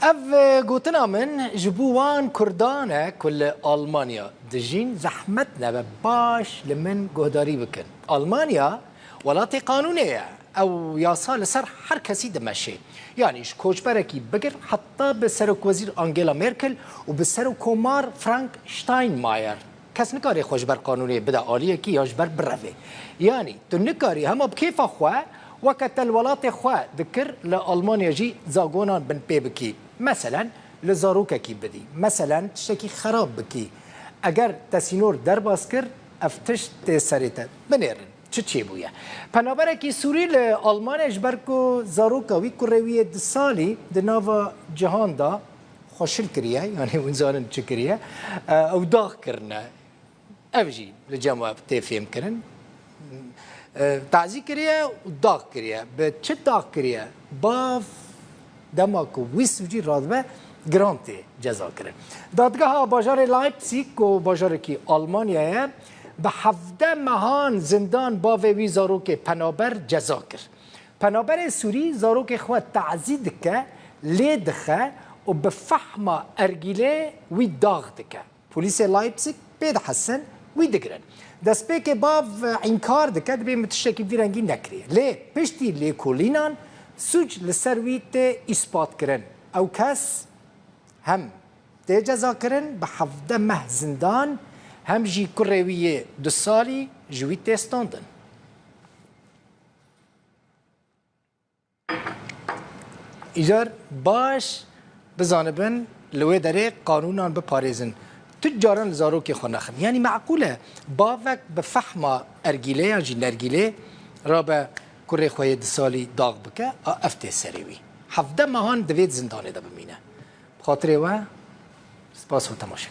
اف گوتنا من جبوان کردانه کل آلمانیا دجین زحمتنا باش لمن گهداری بکن. آلمانیا ولات قانونیه او یاسال سر هر کسی دمشه. یعنیش کوچبرکی بگر حتی به سرک وزیر آنگلا مرکل و به سرک کمار فرانک شتاینمایر. کس نکاری خوشبر قانونی بده عالیه کی یاش بر بروه. یعنی تو نکاری هم بکیف خواه وقت الولات خواه ذكر لألمانيا جي زاغونان بن بيبكي مثلا لزاروكا كي بدي مثلا تشتكي خراب بكي اگر تسينور درباس كر افتش تسريتا بنيرن چه بويا پنابركي سوري لألمانيا جبركو زاروكا وي كروية دسالي دناوا جهان دا خوشل كريه يعني ونزانن چه كريه او داغ كرنا افجي لجماعة تفهم كرن تعزی کریه و داغ کریه به چه داغ کریه باف دماکو ویسوجی رادبه گرانتی جزا کرد دادگاه باجار لایپزیگ و باجار کی آلمانیه به 17 ماهان زندان باوی وی زاروک پنابر جزا کرد پنابر سوری زاروک خود تعزید که لیدخه و به فحم ارگیله وی داغ دکه پولیس لایپزیگ بید حسن وی دگرن دست به که باو انکار دکد به متشکی ویرنگی نکریه لی پشتی لی کولینان سوچ لسرویت اثبات کرن او کس هم ده جزا کرن به 17 ماه زندان هم جی کرویه 2 سالی جویت استاندن ایجار باش بزانبن لوی داره قانونان بپاريزن تجاران زاروك خنخم يعني معقوله باوك بفحمه ارجيله جي نرجيله رابا كوري خويه دسالي داغ بك افتي سريوي 17 ماهان دويت زندانه ده بمينه بخاطر و سپاس و تماشا